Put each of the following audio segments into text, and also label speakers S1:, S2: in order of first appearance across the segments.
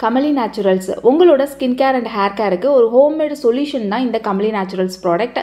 S1: Kamali Naturals உங்களோட skin care and hair கேருக்கு ஒரு homemade solution தான் இந்த Kamali Naturals ப்ராடக்ட்.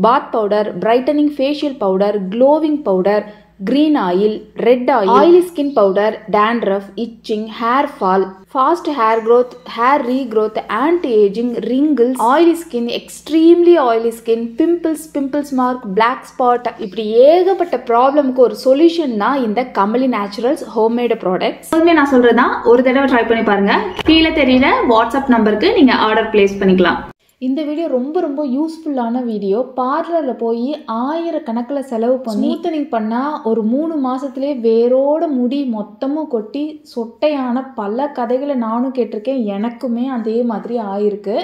S1: பாத் powder, brightening facial powder, glowing powder, green oil, red oil, oily skin powder, dandruff, itching, hair fall, fast hair growth, hair regrowth, anti-aging, wrinkles, oily skin, extremely oily skin, pimples mark, black spot, இப்படி ஏகப்பட்ட ப்ராப்ளம்க்கு ஒரு solution தான் இந்த Kamali Naturals homemade products.
S2: எப்பவுமே நான் சொல்றதுதான், ஒரு தடவை ட்ரை பண்ணி பாருங்க. கீழே தெரியுற வாட்ஸ்அப் நம்பருக்கு நீங்க ஆர்டர் பிளேஸ் பண்ணிக்கலாம்.
S1: இந்த வீடியோ ரொம்ப யூஸ்ஃபுல்லான வீடியோ. பார்லரில் போய் ஆயிரக்கணக்கில் செலவு பண்ணி ஸ்மூத்தனிங் பண்ணால் ஒரு 3 மாதத்துலேயே வேரோட முடி மொத்தமும் கொட்டி சொட்டையான பல கதைகளை நானும் கேட்டிருக்கேன். எனக்குமே அதே மாதிரி ஆயிருக்கு.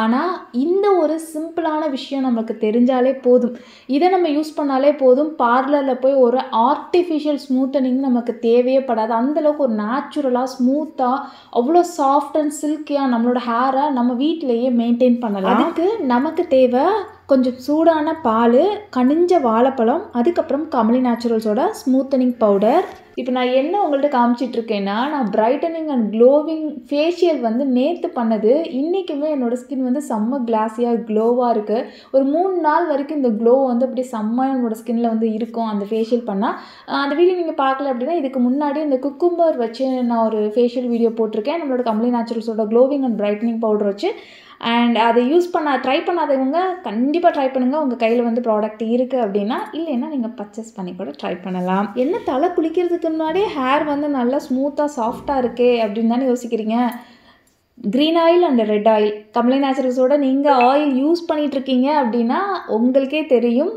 S1: ஆனால் இந்த ஒரு சிம்பிளான விஷயம் நமக்கு தெரிஞ்சாலே போதும், இதை நம்ம யூஸ் பண்ணாலே போதும். பார்லரில் போய் ஒரு ஆர்டிஃபிஷியல் ஸ்மூத்தனிங் நமக்கு தேவையே படாது. அந்தளவுக்கு ஒரு நேச்சுரலாக ஸ்மூத்தாக அவ்வளோ சாஃப்ட் அண்ட் சில்கியாக நம்மளோட ஹேரை நம்ம வீட்டிலையே மெயின்டைன் பண்ணலாம். அதுக்கு நமக்கு தேவை கொஞ்சம் சூடான பால், கனிஞ்ச வாழைப்பழம், அதுக்கப்புறம் Kamali Naturalஸோட ஸ்மூத்தனிங் பவுடர். இப்போ நான் என்ன உங்கள்கிட்ட காமிச்சிட்ருக்கேன்னா, நான் பிரைட்டனிங் அண்ட் க்ளோவிங் ஃபேஷியல் வந்து நேற்று பண்ணது. இன்றைக்குமே என்னோடய ஸ்கின் வந்து செம்ம கிளாஸியாக க்ளோவாக இருக்குது. ஒரு 3 நாள் வரைக்கும் இந்த க்ளோ வந்து அப்படி செம்மையாக என்னோடய ஸ்கின்னில் வந்து இருக்கும் அந்த ஃபேஷியல் பண்ணால். அந்த வீடியோ நீங்கள் பார்க்கல அப்படின்னா இதுக்கு முன்னாடி இந்த குக்கும்பர் வச்சு நான் ஒரு ஃபேஷியல் வீடியோ போட்டிருக்கேன். நம்மளோட Kamali Naturalஸோட க்ளோவிங் அண்ட் பிரைட்டனிங் பவுடர் வச்சு. அண்ட் அதை ட்ரை பண்ணாதவங்க கண்டிப்பாக ட்ரை பண்ணுங்கள். உங்கள் கையில் வந்து ப்ராடக்ட் இருக்குது அப்படின்னா, இல்லைன்னா நீங்கள் பர்ச்சேஸ் பண்ணி கூட ட்ரை பண்ணலாம். என்ன தலை குளிக்கிறதுக்கு முன்னாடியே ஹேர் வந்து நல்லா ஸ்மூத்தாக சாஃப்டாக இருக்கே அப்படின்னு தானே யோசிக்கிறீங்க. Green oil and red oil Kamali Naturalஸோட நீங்கள் ஆயில் யூஸ் பண்ணிகிட்ருக்கீங்க அப்படின்னா உங்களுக்கே தெரியும்,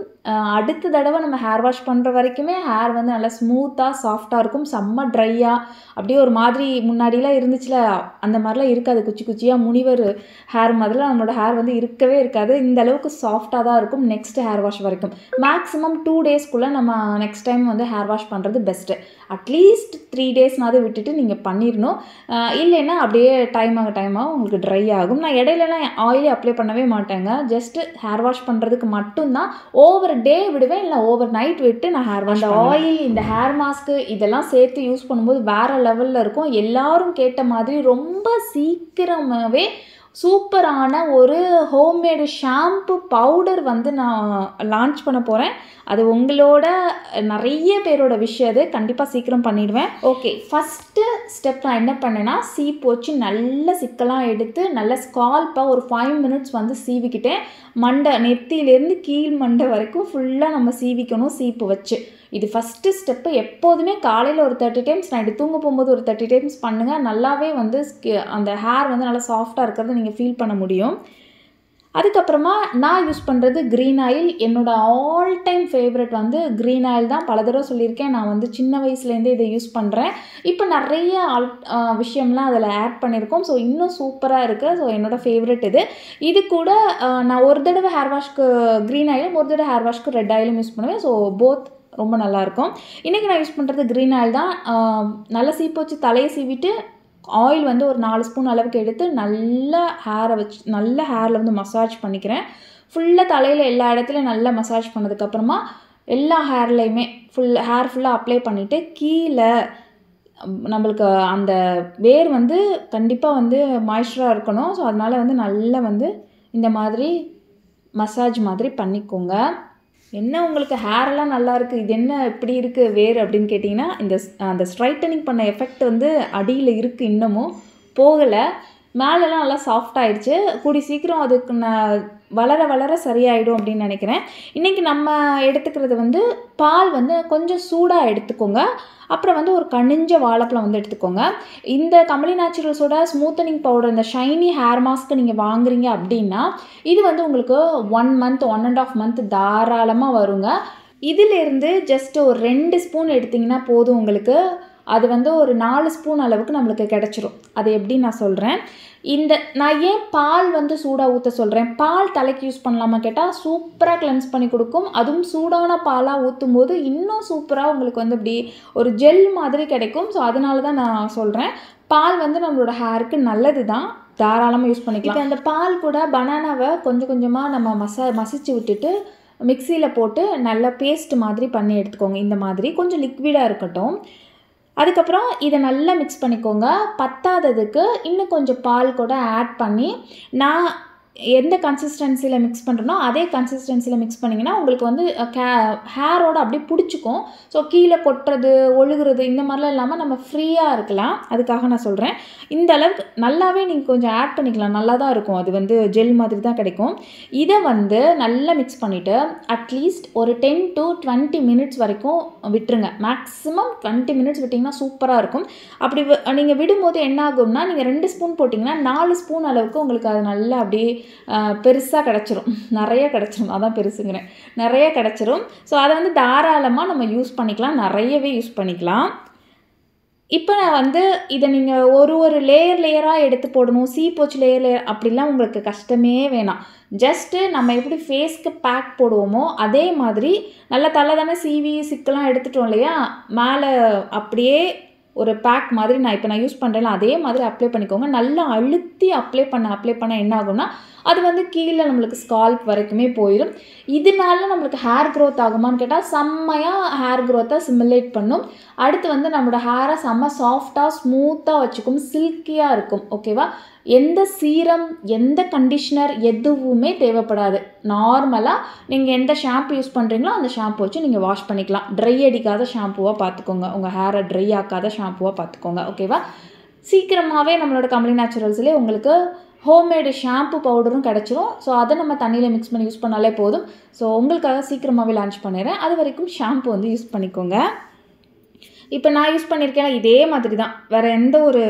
S1: அடுத்த தடவை நம்ம ஹேர் வாஷ் பண்ணுற வரைக்குமே ஹேர் வந்து நல்லா ஸ்மூத்தாக சாஃப்டாக இருக்கும். செம்ம ட்ரையாக அப்படியே ஒரு மாதிரி முன்னாடிலாம் இருந்துச்சுல, அந்த மாதிரிலாம் இருக்காது. குச்சியாக முனிவர் ஹேர் மாதிரிலாம் நம்மளோட ஹேர் வந்து இருக்கவே இருக்காது. இந்த அளவுக்கு சாஃப்டாக தான் இருக்கும் நெக்ஸ்ட் ஹேர் வாஷ் வரைக்கும். மேக்ஸிமம் 2 டேஸ்க்குள்ளே நம்ம நெக்ஸ்ட் டைம் வந்து ஹேர் வாஷ் பண்ணுறது பெஸ்ட்டு. அட்லீஸ்ட் 3 டேஸ்னாவது விட்டுட்டு நீங்கள் பண்ணிடணும். இல்லைன்னா அப்படியே டைம் ஆக உங்களுக்கு ட்ரை ஆகும். நான் இடையிலலாம் ஆயிலே அப்ளை பண்ணவே மாட்டேங்க. ஜஸ்ட்டு ஹேர் வாஷ் பண்ணுறதுக்கு மட்டும்தான் ஓவர் டே விடுவேன், இல்லை ஓவர் நைட் விட்டு நான் ஹேர் வாஷ். அந்த ஆயில், இந்த ஹேர் மாஸ்க்கு இதெல்லாம் சேர்த்து யூஸ் பண்ணும்போது வேறு லெவலில் இருக்கும். எல்லாரும் கேட்ட மாதிரி ரொம்ப சீக்கிரமாகவே சூப்பரான ஒரு ஹோம்மேடு ஷாம்பு பவுடர் வந்து நான் லான்ச் பண்ண போகிறேன். அது உங்களோட நிறைய பேரோட விஷயம், அது கண்டிப்பாக சீக்கிரம் பண்ணிடுவேன். ஓகே, ஃபஸ்ட்டு ஸ்டெப் நான் என்ன பண்ணேன்னா, சீப்பு வச்சு நல்ல சிக்கலாக எடுத்து நல்ல ஸ்கால்ப்பாக ஒரு 5 மினிட்ஸ் வந்து சீவிக்கிட்டேன். நெத்தியிலேருந்து கீழ் மண்டை வரைக்கும் ஃபுல்லாக நம்ம சீவிக்கணும் சீப்பு வச்சு. இது ஃபஸ்ட்டு ஸ்டெப்பு. எப்போதுமே காலையில் ஒரு 30 டைம்ஸ், நைட்டு தூங்க போகும்போது ஒரு 30 டைம்ஸ் பண்ணுங்கள். நல்லாவே வந்து அந்த ஹேர் வந்து நல்லா சாஃப்டாக இருக்கிறத நீங்கள் ஃபீல் பண்ண முடியும். அதுக்கப்புறமா நான் யூஸ் பண்ணுறது க்ரீன் ஆயில். என்னோடய ஆல் டைம் ஃபேவரட் வந்து க்ரீன் ஆயில் தான். பல தடவை சொல்லியிருக்கேன், நான் வந்து சின்ன வயசுலேருந்தே இதை யூஸ் பண்ணுறேன். இப்போ நிறைய விஷயம்லாம் அதில் ஆட் பண்ணியிருக்கோம். ஸோ இன்னும் சூப்பராக இருக்குது. ஸோ என்னோடய ஃபேவரட் இது கூட நான் ஒரு தடவை ஹேர் வாஷ்க்கு க்ரீன் ஆயிலும், ஒரு தடவை ஹேர் வாஷ்க்கு ரெட் ஆயிலும் யூஸ் பண்ணுவேன். ஸோ போத் ரொம்ப நல்லாயிருக்கும். இன்றைக்கி நான் யூஸ் பண்ணுறது க்ரீன் ஆயில் தான். நல்லா சீப்பு வச்சு தலையை சீவிட்டு ஆயில் வந்து ஒரு 4 ஸ்பூன் அளவுக்கு எடுத்து நல்லா ஹேரில் வந்து மசாஜ் பண்ணிக்கிறேன். ஃபுல்லாக தலையில் எல்லா இடத்துலையும் நல்லா மசாஜ் பண்ணதுக்கப்புறமா எல்லா ஹேர்லேயுமே ஹேர் ஃபுல்லாக அப்ளை பண்ணிவிட்டு கீழே நம்மளுக்கு அந்த வேர் வந்து கண்டிப்பாக வந்து மாய்ஸ்சராக இருக்கணும். ஸோ அதனால் வந்து நல்லா வந்து இந்த மாதிரி மசாஜ் மாதிரி பண்ணிக்கோங்க. என்ன உங்களுக்கு ஹேரெல்லாம் நல்லா இருக்குது, இது என்ன இப்படி இருக்குது வேர் அப்படின்னு கேட்டிங்கன்னா, அந்த ஸ்ட்ரைட்டனிங் பண்ண எஃபெக்ட் வந்து அடியில் இருக்குது, இன்னமும் போகலை. மேலெலாம் நல்லா சாஃப்டாகிடுச்சு. கூடி சீக்கிரம் அதுக்கு வளர சரியாயிடும் அப்படின்னு நினைக்கிறேன். இன்றைக்கி நம்ம எடுத்துக்கிறது வந்து பால் வந்து கொஞ்சம் சூடாக எடுத்துக்கோங்க. அப்புறம் வந்து ஒரு கனிஞ்ச வாழைப்பழம் வந்து எடுத்துக்கோங்க. இந்த Kamali Naturalஸோட ஸ்மூத்தனிங் பவுடர், இந்த ஷைனி ஹேர் மாஸ்க்கு நீங்கள் வாங்குறீங்க அப்படின்னா இது வந்து உங்களுக்கு 1 மந்த் 1.5 மந்த் தாராளமாக வருங்க. இதிலேருந்து ஜஸ்ட் ஒரு 2 ஸ்பூன் எடுத்திங்கன்னா போதும் உங்களுக்கு. அது வந்து ஒரு 4 ஸ்பூன் அளவுக்கு நம்மளுக்கு கிடச்சிரும். அது எப்படி நான் சொல்கிறேன். நான் ஏன் பால் வந்து சூடாக ஊற்ற சொல்கிறேன், பால் தலைக்கு யூஸ் பண்ணலாமா கேட்டால் சூப்பராக கிளென்ஸ் பண்ணி கொடுக்கும். அதுவும் சூடான பாலாக ஊற்றும் போது இன்னும் சூப்பராக உங்களுக்கு வந்து இப்படி ஒரு ஜெல் மாதிரி கிடைக்கும். ஸோ அதனால தான் நான் சொல்கிறேன். பால் வந்து நம்மளோட ஹேருக்கு நல்லது தான், தாராளமாக யூஸ் பண்ணிக்கலாம். இப்போ அந்த பால் கூட பனானாவை கொஞ்சமாக நம்ம மசிச்சு விட்டுட்டு மிக்சியில் போட்டு நல்லா பேஸ்ட் மாதிரி பண்ணி எடுத்துக்கோங்க. இந்த மாதிரி கொஞ்சம் லிக்விடாக இருக்கட்டும். அதுக்கப்புறம் இதை நல்லா மிக்ஸ் பண்ணிக்கோங்க. பத்தாததுக்கு இன்னும் கொஞ்சம் பால் கூட ஆட் பண்ணி, நான் எந்த கன்சிஸ்டன்சியில் மிக்ஸ் பண்ணுறனோ அதே கன்சிஸ்டன்சியில் மிக்ஸ் பண்ணிங்கன்னா உங்களுக்கு வந்து ஹேரோட அப்படியே பிடிச்சிக்கும். ஸோ கீழே கொட்டுறது, ஒழுகுறது இந்த மாதிரிலாம் இல்லாமல் நம்ம ஃப்ரீயாக இருக்கலாம். அதுக்காக நான் சொல்கிறேன். இந்த அளவுக்கு நல்லாவே நீங்கள் கொஞ்சம் ஆட் பண்ணிக்கலாம். நல்லா தான் இருக்கும். அது வந்து ஜெல் மாதிரி தான் கிடைக்கும். இதை வந்து நல்லா மிக்ஸ் பண்ணிவிட்டு அட்லீஸ்ட் ஒரு 10 to 20 மினிட்ஸ் வரைக்கும் விட்டுருங்க. மேக்ஸிமம் 20 மினிட்ஸ் விட்டிங்கன்னா சூப்பராக இருக்கும். அப்படி நீங்கள் விடும்போது என்ன ஆகும்னா, நீங்கள் 2 ஸ்பூன் போட்டிங்கன்னா 4 ஸ்பூன் அளவுக்கு உங்களுக்கு அது நல்லா அப்படியே பெருசாக கிடச்சிரும். நிறைய கிடச்சிரும். அதான் பெருசுங்கிறேன். நிறைய கிடச்சிரும். ஸோ அதை வந்து தாராளமாக நம்ம யூஸ் பண்ணிக்கலாம். நிறையவே யூஸ் பண்ணிக்கலாம். இப்போ நான் வந்து இதை நீங்கள் ஒரு லேயராக எடுத்து போடணும், போச்சு லேயர் அப்படிலாம் உங்களுக்கு கஷ்டமே வேணாம். ஜஸ்ட்டு நம்ம எப்படி ஃபேஸ்க்கு பேக் போடுவோமோ அதே மாதிரி நல்லா தலை தானே சீவி சிக்கெல்லாம் எடுத்துட்டோம் இல்லையா, மேலே அப்படியே ஒரு பேக் மாதிரி நான் யூஸ் பண்ணுறேன். அதே மாதிரி அப்ளை பண்ணிக்கோங்க. நல்லா அழுத்தி அப்ளை பண்ண என்ன ஆகும்னா, அது வந்து கீழே நம்மளுக்கு ஸ்கால்ப் வரைக்குமே போயிடும். இதனால நம்மளுக்கு ஹேர் க்ரோத் ஆகுமான்னு கேட்டால் செம்மையாக ஹேர் க்ரோத்தை சிமுலேட் பண்ணும். அடுத்து வந்து நம்மளோட ஹேரை செம்ம சாஃப்டாக ஸ்மூத்தாக வச்சுக்கும், சில்கியாக இருக்கும். ஓகேவா? எந்த சீரம், எந்த கண்டிஷ்னர் எதுவுமே தேவைப்படாது. நார்மலாக நீங்கள் எந்த ஷாம்பு யூஸ் பண்ணுறீங்களோ அந்த ஷாம்பு வச்சு நீங்கள் வாஷ் பண்ணிக்கலாம். ட்ரை அடிக்காத ஷாம்புவாக பார்த்துக்கோங்க. உங்கள் ஹேரை ட்ரை ஆக்காத ஷாம்புவாக பார்த்துக்கோங்க. ஓகேவா? சீக்கிரமாகவே நம்மளோட கமலி நேச்சுரல்ஸ்லேயே உங்களுக்கு ஹோம்மேடு ஷாம்பு பவுடரும் கிடச்சிரும். ஸோ அதை நம்ம தண்ணியில் மிக்ஸ் பண்ணி யூஸ் பண்ணாலே போதும். ஸோ உங்களுக்காக சீக்கிரமாகவே லான்ச் பண்ணிடுறேன். அது வரைக்கும் ஷாம்பு வந்து யூஸ் பண்ணிக்கோங்க. இப்போ நான் யூஸ் பண்ணியிருக்கேன் இதே மாதிரி தான். வேறு எந்த ஒரு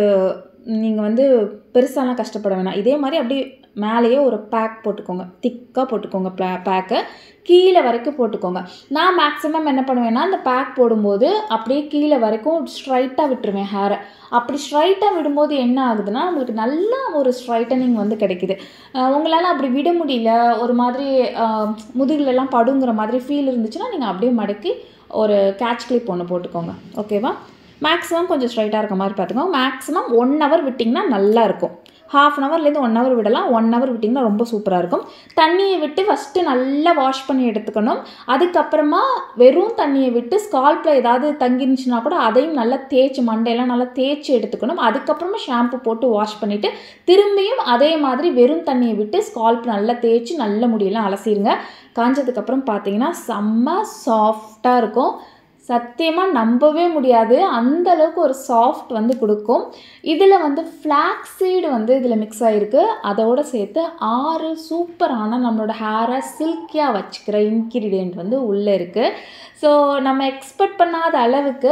S1: நீங்கள் வந்து பெருசாலாம் கஷ்டப்பட வேணாம். இதே மாதிரி அப்படியே மேலேயே ஒரு பேக் போட்டுக்கோங்க. திக்காக போட்டுக்கோங்க. பேக்கை கீழே வரைக்கும் போட்டுக்கோங்க. நான் மேக்ஸிமம் என்ன பண்ணுவேன்னா, அந்த பேக் போடும்போது அப்படியே கீழே வரைக்கும் ஸ்ட்ரைட்டாக விட்டுருவேன் ஹேரை. அப்படி ஸ்ட்ரைட்டாக விடும்போது என்ன ஆகுதுன்னா, உங்களுக்கு நல்லா ஒரு ஸ்ட்ரைட்டனிங் வந்து கிடைக்குது. உங்களால் அப்படி விட முடியல, ஒரு மாதிரி முதுகுலெல்லாம் படுங்கிற மாதிரி ஃபீல் இருந்துச்சுன்னா நீங்கள் அப்படியே மடக்கி ஒரு கேட்ச் கிளிப் ஒன்று போட்டுக்கோங்க. ஓகேவா? மேக்ஸிமம் கொஞ்சம் ஸ்ட்ரைட்டாக இருக்க மாதிரி பார்த்துக்கோங்க. மேக்ஸிமம் 1 hour விட்டிங்கன்னா நல்லாயிருக்கும். 1/2 hourலேருந்து 1 hour விடலாம். 1 hour விட்டிங்கன்னா ரொம்ப சூப்பராக இருக்கும். தண்ணியை விட்டு ஃபஸ்ட்டு நல்லா வாஷ் பண்ணி எடுத்துக்கணும். அதுக்கப்புறமா வெறும் தண்ணியை விட்டு ஸ்கால்ப்பில் ஏதாவது தங்கிருந்துச்சுன்னா கூட அதையும் நல்லா தேய்ச்சி, மண்டையெல்லாம் நல்லா தேய்ச்சி எடுத்துக்கணும். அதுக்கப்புறமா ஷாம்பு போட்டு வாஷ் பண்ணிவிட்டு திரும்பியும் அதே மாதிரி வெறும் தண்ணியை விட்டு ஸ்கால்ப் நல்லா தேய்ச்சி நல்ல முடியெல்லாம் அலசிடுங்க. காஞ்சதுக்கப்புறம் பார்த்தீங்கன்னா செம்ம சாஃப்டாக இருக்கும். சத்தியமாக நம்பவே முடியாது, அந்தளவுக்கு ஒரு சாஃப்ட் வந்து கொடுக்கும். இதில் வந்து ஃப்ளாக்ஸீடு வந்து இதில் மிக்ஸ் ஆகிருக்கு. அதோடு சேர்த்து 6 சூப்பரான நம்மளோட ஹேரை சில்கியாக வச்சுக்கிற இன்க்ரீடியண்ட் வந்து உள்ளே இருக்குது. ஸோ நம்ம எக்ஸ்பெக்ட் பண்ணாத அளவுக்கு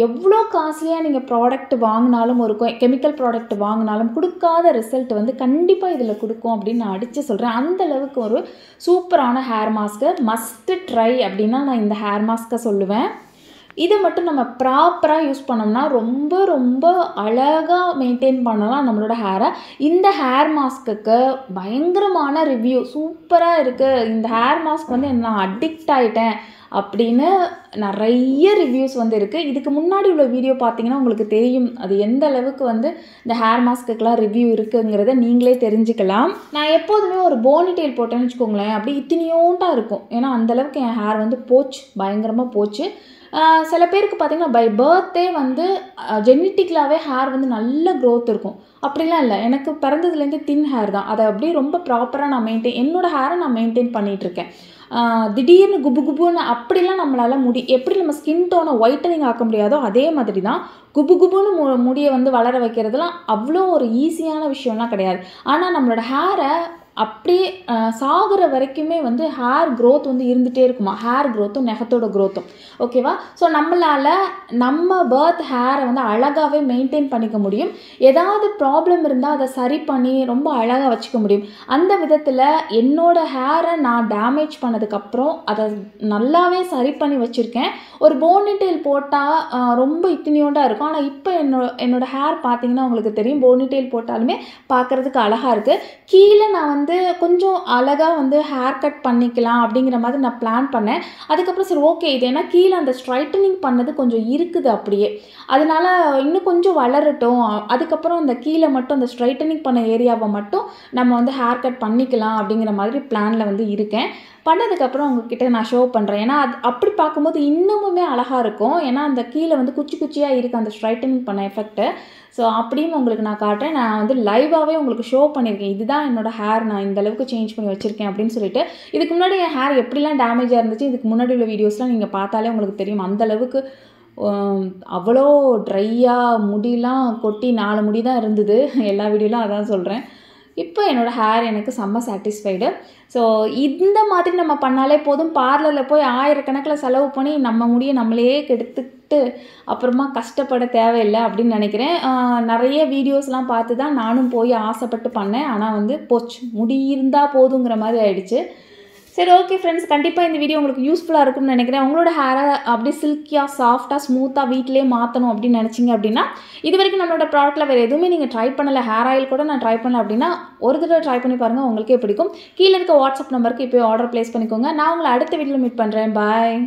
S1: எவ்வளோ காஸ்ட்லியாக நீங்கள் ப்ராடக்ட் வாங்கினாலும், ஒரு கெமிக்கல் ப்ராடக்ட் வாங்கினாலும் கொடுக்காத ரிசல்ட் வந்து கண்டிப்பாக இதில் கொடுக்கும் அப்படின்னு நான் அடித்து சொல்கிறேன். அந்தளவுக்கு ஒரு சூப்பரான ஹேர் மாஸ்க்கு மஸ்ட்டு ட்ரை அப்படின்னா நான் இந்த ஹேர் மாஸ்க்கை சொல்லுவேன். இதை மட்டும் நம்ம ப்ராப்பராக யூஸ் பண்ணோம்னா ரொம்ப ரொம்ப அழகாக மெயின்டைன் பண்ணலாம் நம்மளோட ஹேரை. இந்த ஹேர் மாஸ்க்குக்கு பயங்கரமான ரிவ்யூ, சூப்பராக இருக்குது, இந்த ஹேர் மாஸ்க் வந்து நான் அடிக்ட் ஆகிட்டேன் அப்படின்னு நிறைய ரிவ்யூஸ் வந்து இருக்குது. இதுக்கு முன்னாடி உள்ள வீடியோ பார்த்தீங்கன்னா உங்களுக்கு தெரியும் அது எந்த அளவுக்கு வந்து இந்த ஹேர் மாஸ்க்குக்கெலாம் ரிவ்யூ இருக்குங்கிறத நீங்களே தெரிஞ்சுக்கலாம். நான் எப்போதுமே ஒரு போனிடெயில் போட்டேன்னு வச்சுக்கோங்களேன், அப்படி இத்தினியோண்டாக இருக்கும். ஏன்னா அந்தளவுக்கு என் ஹேர் வந்து போச்சு, பயங்கரமாக போச்சு. சில பேருக்கு பார்த்திங்கன்னா பை பர்த்டே வந்து ஜெனட்டிக்கலாகவே ஹேர் வந்து நல்ல க்ரோத் இருக்கும். அப்படிலாம் இல்லை, எனக்கு பிறந்ததுலேருந்து தின் ஹேர் தான். அதை அப்படியே ரொம்ப ப்ராப்பராக நான் என்னோடய ஹேரை நான் மெயின்டைன் பண்ணிகிட்ருக்கேன். திடீர்னு குபுன்னு அப்படிலாம் நம்மளால் எப்படி நம்ம ஸ்கின் டோனை ஒயிட்டனிங் ஆக்க முடியாதோ அதே மாதிரி தான் குபுன்னு முடியை வந்து வளர வைக்கிறதுலாம் அவ்வளோ ஒரு ஈஸியான விஷயம்லாம் கிடையாது. ஆனால் நம்மளோட ஹேரை அப்படியே சாகிற வரைக்குமே வந்து ஹேர் க்ரோத் வந்து இருந்துகிட்டே இருக்குமா, ஹேர் க்ரோத்தும் நெகத்தோட க்ரோத்தும். ஓகேவா? ஸோ நம்மளால் நம்ம பர்த் ஹேரை வந்து அழகாகவே மெயின்டைன் பண்ணிக்க முடியும். ஏதாவது ப்ராப்ளம் இருந்தால் அதை சரி பண்ணி ரொம்ப அழகாக வச்சுக்க முடியும். அந்த விதத்தில் என்னோடய ஹேரை நான் டேமேஜ் பண்ணதுக்கப்புறம் அதை நல்லாவே சரி பண்ணி வச்சுருக்கேன். ஒரு போனிடெயில் போட்டால் ரொம்ப இத்தினியோண்டாக இருக்கும். ஆனால் இப்போ என்னோடய ஹேர் பார்த்திங்கன்னா உங்களுக்கு தெரியும், போனிடெயில் போட்டாலுமே பார்க்குறதுக்கு அழகாக இருக்குது. கீழே நான் வந்து கொஞ்சம் அழகாக வந்து ஹேர் கட் பண்ணிக்கலாம் அப்படிங்கிற மாதிரி நான் பிளான் பண்ணேன். அதுக்கப்புறம் சரி ஓகே, இது ஏன்னா கீழே அந்த ஸ்ட்ரைட்டனிங் பண்ணது கொஞ்சம் இருக்குது அப்படியே, அதனால் இன்னும் கொஞ்சம் வளரட்டும், அதுக்கப்புறம் அந்த கீழே மட்டும் அந்த ஸ்ட்ரைட்டனிங் பண்ண ஏரியாவை மட்டும் நம்ம வந்து ஹேர் கட் பண்ணிக்கலாம் அப்படிங்கிற மாதிரி பிளானில் வந்து இருக்கேன். பண்ணதுக்கப்புறம் உங்ககிட்ட நான் ஷோ பண்ணுறேன். ஏன்னா அப்படி பார்க்கும்போது இன்னமுமே அழகாக இருக்கும். ஏன்னா அந்த கீழே வந்து குச்சி குச்சியாக இருக்குது அந்த ஸ்ட்ரைட்டனிங் பண்ண எஃபெக்ட்டு. ஸோ அப்படின்னு உங்களுக்கு நான் காட்டுறேன். நான் வந்து லைவாகவே உங்களுக்கு ஷோ பண்ணியிருக்கேன். இதுதான் என்னோடய ஹேர், நான் இந்த அளவுக்கு சேஞ்ச் பண்ணி வச்சுருக்கேன் அப்படின்னு சொல்லிட்டு. இதுக்கு முன்னாடி என் ஹேர் எப்படிலாம் டேமேஜாக இருந்துச்சு, இதுக்கு முன்னாடி உள்ள வீடியோஸ்லாம் நீங்கள் பார்த்தாலே உங்களுக்கு தெரியும். அந்தளவுக்கு அவ்வளோ ட்ரையாக முடியெலாம் கொட்டி 4 முடி தான் இருந்தது. எல்லா வீடியோலாம் அதான் சொல்கிறேன். இப்போ என்னோடய ஹேர் எனக்கு செம்ம சாட்டிஸ்ஃபைடு. ஸோ இந்த மாதிரி நம்ம பண்ணாலே போதும். பார்லரில் போய் 1000 கணக்கில் செலவு பண்ணி நம்ம முடியை நம்மளே கெடுத்துக்கிட்டு அப்புறமா கஷ்டப்பட தேவையில்லை அப்படின்னு நினைக்கிறேன். நிறைய வீடியோஸ்லாம் பார்த்து தான் நானும் போய் ஆசைப்பட்டு பண்ணேன். ஆனால் வந்து போச்சு, முடி இருந்தால் போதுங்கிற மாதிரி ஆயிடுச்சு. சரி, ஓகே ஃப்ரெண்ட்ஸ், கண்டிப்பாக இந்த வீடியோ உங்களுக்கு யூஸ்ஃபுல்லாக இருக்கும்னு நினைக்கிறேன். உங்களோட ஹேரை அப்படியே சில்கியாக சாஃப்டாக ஸ்மூத்தாக வீட்டிலே மாற்றணும் அப்படின்னு நினச்சிங்க அப்படின்னா, இது வரைக்கும் நம்மளோட ப்ராடக்ட்டில் வேறு எதுவுமே நீங்கள் ட்ரை பண்ணலை, ஹேர் ஆயில் கூட நான் ட்ரை பண்ணல அப்படின்னா ஒரு தடவை ட்ரை பண்ணி பாருங்கள், உங்களுக்கே பிடிக்கும். கீழே இருக்க வாட்ஸ்அப் நம்பருக்கு இப்போயே ஆர்டர் ப்ளேஸ் பண்ணிக்கோங்க. நான் உங்களை அடுத்த வீடியோவில் மீட் பண்ணுறேன். பாய்.